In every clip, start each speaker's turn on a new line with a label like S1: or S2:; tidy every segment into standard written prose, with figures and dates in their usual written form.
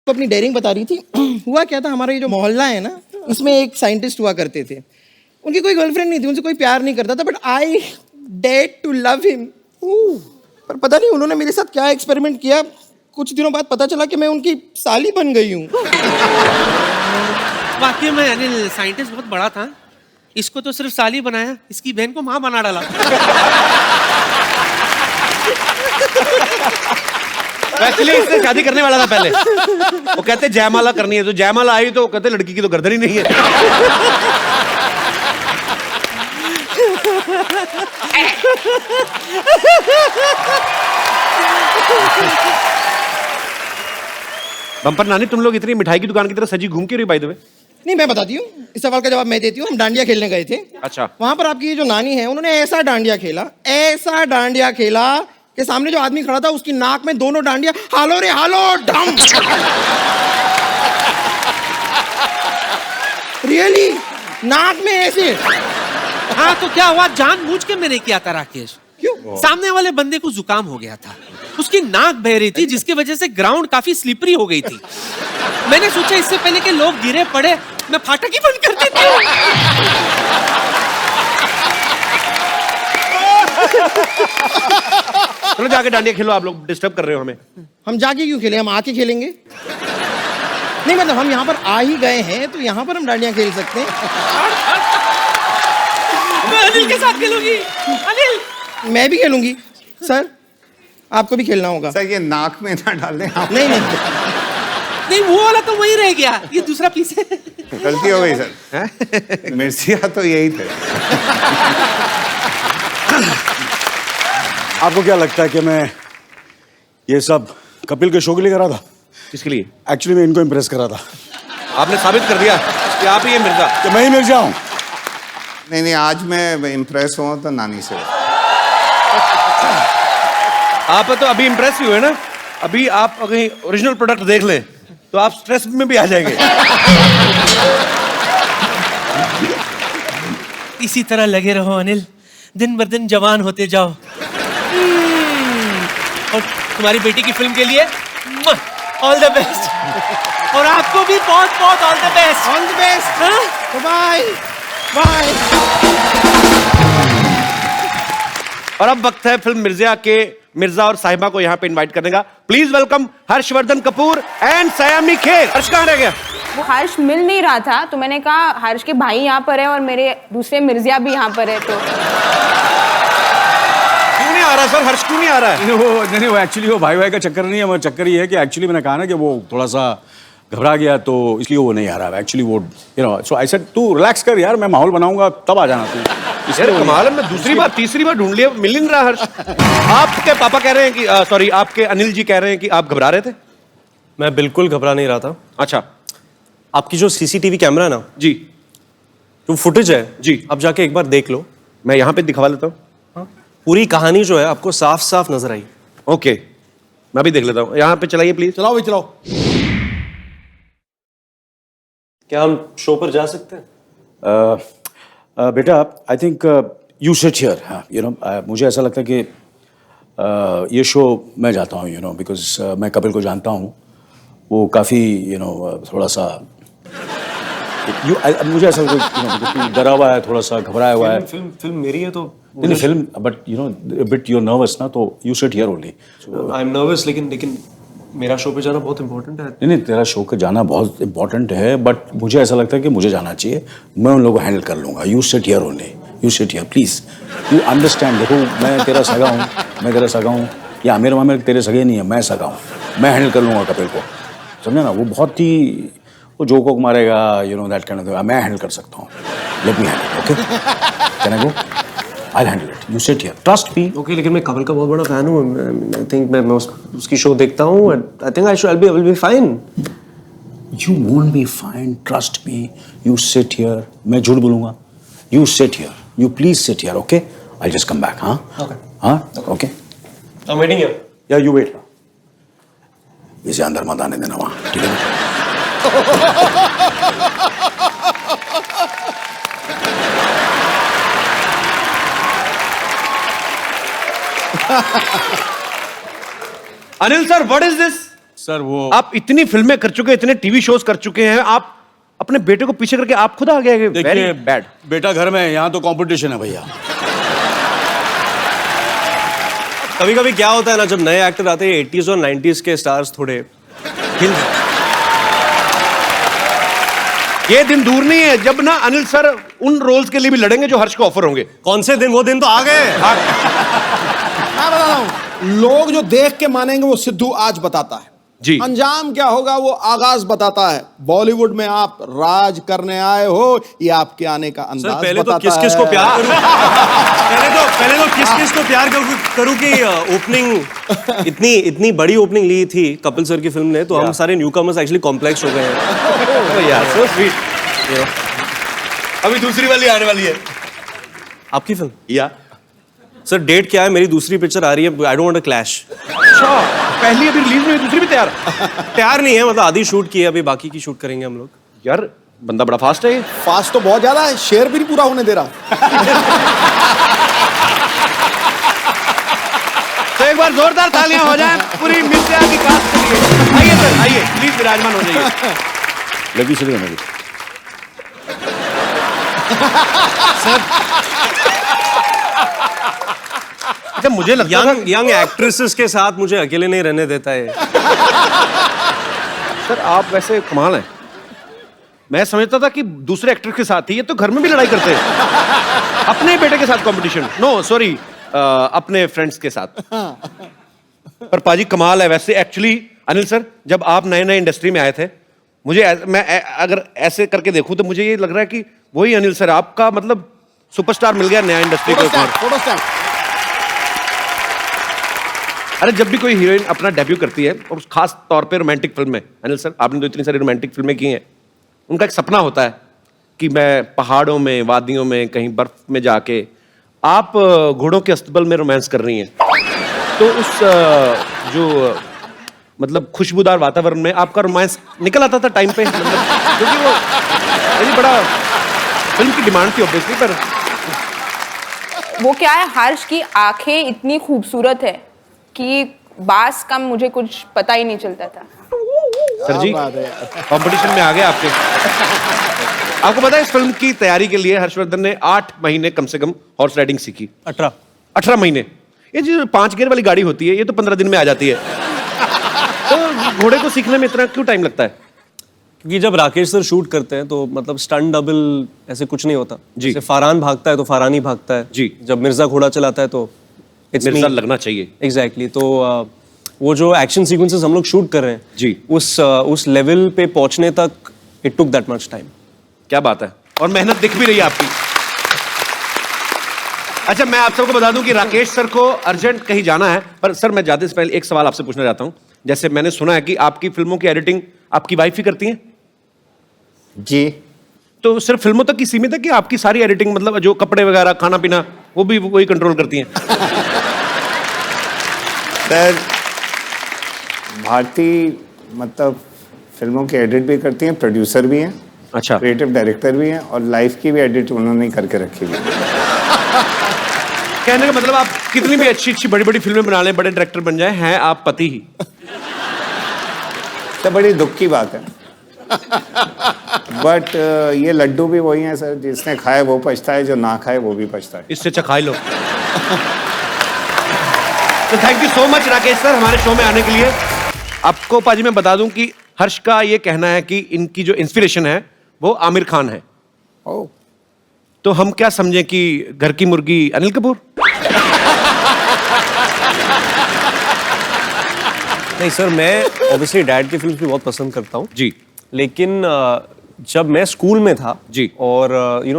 S1: तो अपनी डेयरिंग बता रही थी। हुआ क्या था, हमारा ये जो मोहल्ला है ना, इसमें एक साइंटिस्ट हुआ करते थे। उनकी कोई गर्लफ्रेंड नहीं थी, उनसे कोई प्यार नहीं करता था, but I had to love him. पर पता नहीं उन्होंने मेरे साथ क्या एक्सपेरिमेंट किया, कुछ दिनों बाद पता चला कि मैं उनकी साली बन गई हूँ।
S2: वाकई में अनिल साइंटिस्ट बहुत बड़ा था। इसको तो सिर्फ साली बनाया, इसकी बहन को माँ बना डाला।
S3: एक्चुअली इससे शादी करने वाला था पहले। वो कहते जयमाला करनी है, तो जयमाला आई तो कहते लड़की की तो गर्दन ही नहीं है। बम्पर नानी, तुम लोग इतनी मिठाई की दुकान की तरह सजी घूम के रही बाय द वे?
S1: नहीं, मैं बताती हूँ, इस सवाल का जवाब मैं देती हूँ। हम डांडिया खेलने गए थे।
S3: अच्छा।
S1: वहां पर आपकी ये जो नानी है, उन्होंने ऐसा डांडिया खेला कि सामने जो आदमी खड़ा था उसकी नाक में दोनों डांडिया हालो रे हालो डम। रियली नाक में ऐसे।
S2: हाँ तो क्या हुआ, जानबूझ के मैंने किया था राकेश।
S1: क्यों?
S2: सामने वाले बंदे को जुकाम हो गया था, उसकी नाक बह रही थी, जिसकी वजह से ग्राउंड काफी स्लिपरी हो गई थी। मैंने सोचा इससे पहले कि लोग गिरे पड़े, मैं फाटक ही बंद कर देती हूँ।
S3: चलो जाके डांडिया खेलो, आप लोग डिस्टर्ब कर रहे हो हमें।
S1: हम जाके क्यों खेलें, हम आके खेलेंगे। नहीं मतलब हम यहाँ पर आ ही गए हैं तो यहाँ पर हम डांडिया खेल सकते हैं।
S2: मैं अनिल के साथ खेलूंगी। अनिल,
S1: मैं भी खेलूंगी। सर आपको भी खेलना होगा।
S4: सर ये नाक में ना डाल दें आप।
S1: नहीं
S2: नहीं वो वाला तो वही रह गया, ये दूसरा पीस है।
S4: गलती हो गई सर। मिर्चिया तो यही थे।
S5: आपको क्या लगता है कि मैं ये सब कपिल के शो के लिए करा था?
S3: किसके लिए?
S5: एक्चुअली मैं इनको इम्प्रेस करा था।
S3: आपने साबित कर दिया कि आप ही ये मिर्जा।
S5: कि मैं ही मिर्जा हूँ।
S4: नहीं आज मैं इम्प्रेस हुआ तो नानी से।
S3: आप तो अभी इम्प्रेस ही हुए ना, अभी आप कहीं ओरिजिनल प्रोडक्ट देख लें तो आप स्ट्रेस में भी आ जाएंगे।
S2: इसी तरह लगे रहो अनिल, दिन ब दिन जवान होते जाओ। और तुम्हारी बेटी की फिल्म के लिए ऑल द बेस्ट। और आपको भी बहुत बहुत all the best.
S1: All the best. Bye bye.
S3: और अब वक्त है फिल्म मिर्जा के मिर्जा और साहिबा को यहाँ पे इनवाइट करने का। Please welcome Harshvardhan Kapoor and Saiyami Kher. Harsh कहाँ रह गया?
S6: वो हर्ष मिल नहीं रहा था तो मैंने कहा हर्ष के भाई यहाँ पर है और मेरे दूसरे मिर्जिया भी यहाँ पर है। तो
S3: क्यों नहीं आ रहा सर? हर्ष क्यों नहीं आ रहा है?
S5: नहीं वो एक्चुअली वो भाई का चक्कर नहीं है। वो चक्कर ये है कि एक्चुअली मैंने कहा ना कि वो थोड़ा सा घबरा गया तो इसलिए वो नहीं आ रहा है। एक्चुअली वो सो आई सेड तू रिलैक्स कर यार, मैं माहौल बनाऊंगा तब आ जाना तू।
S3: यार कमाल है, मैं दूसरी बार तीसरी बार ढूंढ लिया, मिल नहीं रहा हर्ष। आपके पापा कह रहे हैं कि सॉरी आपके अनिल जी कह रहे हैं कि आप घबरा रहे थे।
S7: मैं बिल्कुल घबरा नहीं रहा था।
S3: अच्छा।
S7: आपकी जो सीसीटीवी कैमरा है ना
S3: जी,
S7: जो फुटेज है
S3: जी,
S7: आप जाके एक बार देख लो।
S3: मैं यहाँ पे दिखवा लेता हूँ।
S7: पूरी कहानी जो है आपको साफ साफ नजर आई।
S3: ओके, मैं भी देख लेता हूँ। यहाँ पे चलाइए प्लीज।
S5: चलाओ भाई चलाओ।
S7: क्या हम शो पर जा सकते हैं?
S5: बेटा I think you sit here. मुझे ऐसा लगता है कि ये शो मैं जाता हूँ बिकॉज मैं कपिल को जानता हूँ। वो काफ़ी थोड़ा सा मुझे ऐसा डरा हुआ है, थोड़ा सा घबराया हुआ है।
S7: फिल्म मेरी है तो
S5: नहीं film but bit you're nervous ना, तो you sit here only.
S7: I am nervous, लेकिन मेरा शो पे जाना बहुत इंपॉर्टेंट है।
S5: नहीं तेरा शो पे जाना बहुत इंपॉर्टेंट है, बट मुझे ऐसा लगता है कि मुझे जाना चाहिए। मैं उन लोगों को हैंडल कर लूँगा। You sit here only, you sit here please, you understand. देखो मैं तेरा सगा हूँ, या आमिर मामिर तेरे सगे नहीं है, मैं सगा हूँ। मैं हैंडल कर लूँगा कपिल को, समझे ना। वो बहुत ही वो जोक वोक मारेगा, दैट काइंड ऑफ, मैं हैंडल कर सकता हूँ। Let me handle, okay? Can I go? I'll handle it. You sit here. Trust me.
S7: Okay, लेकिन मैं कपिल का बहुत बड़ा फैन हूँ। I think मैं उसकी शो देखता हूँ। I think I'll be fine.
S5: You won't be fine. Trust me. You sit here. मैं झूठ बोलूँगा? You sit here. You please sit here, okay? I'll just come back, हाँ?
S7: Okay.
S5: हाँ? Okay.
S7: I'm waiting here.
S5: Yeah, you wait. इसे अंदर मत आने देना वहाँ, ठीक है ना?
S3: Anil sir, what is this?
S5: Sir वो
S3: आप इतनी फिल्में कर चुके हैं, इतने टीवी शोज कर चुके हैं, आप अपने बेटे को पीछे करके आप खुद आ गए। वेरी
S5: देखिए
S3: बैड।
S5: बेटा घर में है, यहाँ तो कंपटीशन है भैया।
S7: कभी कभी क्या होता है ना, जब नए एक्टर आते हैं 80s और 90s के स्टार्स थोड़े हिल
S3: ये दिन दूर नहीं है जब ना अनिल सर उन रोल्स के लिए भी लड़ेंगे जो हर्ष को ऑफर होंगे।
S7: कौन से दिन? वो दिन तो आ गए।
S8: मैं बता रहा हूँ, लोग जो देख के मानेंगे वो सिद्धू आज बताता है
S3: जी।
S8: अंजाम क्या होगा वो आगाज बताता है। बॉलीवुड में आप राज करने आए हो, ये आपके आने का अंदाज
S7: सर पहले तो
S8: बताता
S7: किस किस
S8: है।
S7: को प्यार करूं पहले तो किस किस को प्यार करूं कि ओपनिंग इतनी बड़ी ओपनिंग ली थी कपिल सर की फिल्म ने, तो हम सारे न्यूकमर्स एक्चुअली कॉम्प्लेक्स हो गए हैं।
S3: यार सो स्वीट। अभी दूसरी वाली आने वाली है
S7: आपकी फिल्म
S3: या
S7: सर, डेट क्या है? मेरी दूसरी पिक्चर आ रही है, I don't want to clash.
S3: अच्छा, पहली अभी रिलीज नहीं हुई, दूसरी भी तैयार?
S7: तैयार नहीं है, मतलब आधी शूट की है, अभी बाकी की शूट करेंगे हम लोग।
S3: यार बंदा बड़ा फास्ट है ये।
S8: फास्ट तो बहुत ज्यादा है, शेर भी नहीं पूरा होने दे रहा।
S3: तो एक बार जोरदार तालियां हो जाएं पूरी मिर्जा की कास्ट के लिए। आइए सर, आइए प्लीज विराजमान हो जाइए।
S5: लगी चली मेरी।
S3: अच्छा मुझे लगता था
S7: यंग एक्ट्रेसेस के साथ मुझे अकेले नहीं रहने देता है।
S3: सर आप वैसे कमाल हैं। मैं समझता था कि दूसरे एक्टर के साथ ही, ये तो घर में भी लड़ाई करते हैं। अपने बेटे के साथ कंपटीशन, नो सॉरी, अपने फ्रेंड्स के साथ। पर पाजी कमाल है वैसे। एक्चुअली अनिल सर, जब आप नए नए इंडस्ट्री में आए थे, मैं अगर ऐसे करके देखूं तो मुझे ये लग रहा है कि वही अनिल सर, आपका मतलब सुपरस्टार मिल गया नया इंडस्ट्री को।
S8: Photo stamp.
S3: अरे जब भी कोई हीरोइन अपना डेब्यू करती है, और खास तौर पे रोमांटिक फिल्म में, अनिल सर आपने तो इतनी सारी रोमांटिक फिल्में की हैं, उनका एक सपना होता है कि मैं पहाड़ों में, वादियों में, कहीं बर्फ में जाके, आप घोड़ों के अस्तबल में रोमांस कर रही हैं। तो उस जो मतलब खुशबूदार वातावरण में आपका रोमांस निकल आता था टाइम पे, मतलब क्योंकि वो बड़ी बड़ा फिल्म की डिमांड थी ऑब्वियसली। पर
S6: वो क्या है, हर्ष की आंखें इतनी खूबसूरत है कि बास का मुझे कुछ पता ही नहीं चलता था।
S3: सर जी कंपटीशन में आ गए आपके। आपको पता है इस फिल्म की तैयारी के लिए हर्षवर्धन ने 8 महीने कम से कम हॉर्स राइडिंग सीखी। 18 महीने। ये जो 5 गियर वाली गाड़ी होती है, ये तो 15 दिन में आ जाती है। तो घोड़े को सीखने में इतना क्यों टाइम लगता है?
S7: क्योंकि जब राकेश सर शूट करते हैं तो मतलब स्टंट डबल ऐसे कुछ नहीं होता
S3: जी।
S7: जैसे फरहान भागता है तो फरहान ही भागता है
S3: जी।
S7: जब मिर्जा घोड़ा चलाता है तो
S3: मिर्जा लगना चाहिए।
S7: एग्जैक्टली। तो वो जो एक्शन सीक्वेंसेस हम लोग शूट कर रहे हैं
S3: जी,
S7: उस लेवल पे पहुंचने तक it took that much time.
S3: क्या बात है, और मेहनत दिख भी रही है आपकी। अच्छा मैं आप सबको बता दूं कि राकेश सर को अर्जेंट कहीं जाना है, पर सर मैं जाते से पहले एक सवाल आपसे पूछना चाहता हूं। जैसे मैंने सुना है कि आपकी फिल्मों की एडिटिंग आपकी वाइफ ही करती हैं?
S4: जी।
S3: तो सिर्फ फिल्मों तक ही सीमित है कि आपकी सारी एडिटिंग, मतलब जो कपड़े वगैरह, खाना पीना, वो भी वही कंट्रोल करती हैं?
S4: सर भारती मतलब फिल्मों की एडिट भी करती हैं, प्रोड्यूसर भी हैं,
S3: अच्छा,
S4: क्रिएटिव डायरेक्टर भी हैं, और लाइफ की भी एडिट उन्होंने करके रखी हुई है।
S3: कहने का मतलब आप कितनी भी अच्छी अच्छी बड़ी बड़ी फिल्में बना लें, बड़े डायरेक्टर बन जाए, हैं आप पति ही।
S4: तो बड़ी दुख की बात है। बट ये लड्डू भी वही है सर, जिसने खाए वो पछता है, जो ना खाए वो भी पछता है।
S3: इससे अच्छा खाई लो। तो thank you so much Rakesh sir हमारे शो में आने के लिए। आपको पाजी मैं बता दूं कि हर्ष का ये कहना है कि इनकी जो इंस्पिरेशन है वो आमिर खान है।
S8: ओह,
S3: तो हम क्या समझें कि घर की मुर्गी अनिल कपूर?
S7: नहीं सर, मैं ऑब्वियसली डैड की फिल्म भी बहुत पसंद करता हूँ
S3: जी,
S7: लेकिन जब मैं स्कूल में था
S3: जी,
S7: और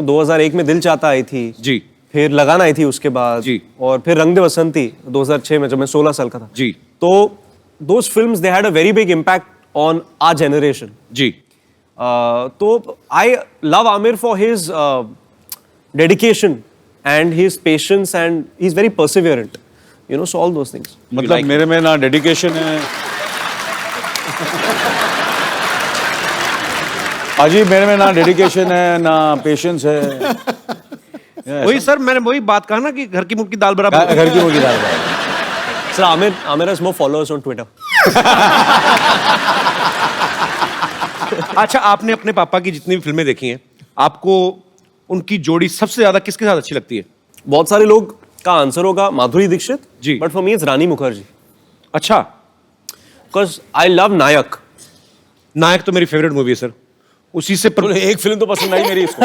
S7: 2001 में दिल चाहता आई थी
S3: जी,
S7: फिर लगान आई थी उसके बाद
S3: जी,
S7: और फिर रंग दे बसंती 2006 में जब मैं 16 साल का था
S3: जी,
S7: तो those films they had a very big impact on our generation
S3: जी।
S7: तो I love Aamir for his dedication and his patience and he is very perseverant, you know, so all those things.
S5: मतलब मेरे में ना डेडिकेशन है अजी, मेरे में ना डेडिकेशन है ना पेशेंस है।
S3: वही सर मैंने वही बात कहा ना कि घर की मुर्गी दाल बराबर।
S5: घर की मुर्गी दाल।
S7: Sir Aamir has more followers on Twitter.
S3: अच्छा, आपने अपने पापा की जितनी भी फिल्में देखी हैं, आपको उनकी जोड़ी सबसे ज्यादा किसके साथ अच्छी लगती है?
S7: बहुत सारे लोग का आंसर होगा माधुरी दीक्षित
S3: जी।
S7: बट फॉर मी इट्स रानी मुखर्जी
S3: अच्छा,
S7: बिकॉज आई लव नायक।
S3: नायक तो मेरी फेवरेट मूवी है सर, उसी से
S7: एक फिल्म तो पसंद आई मेरी इसको।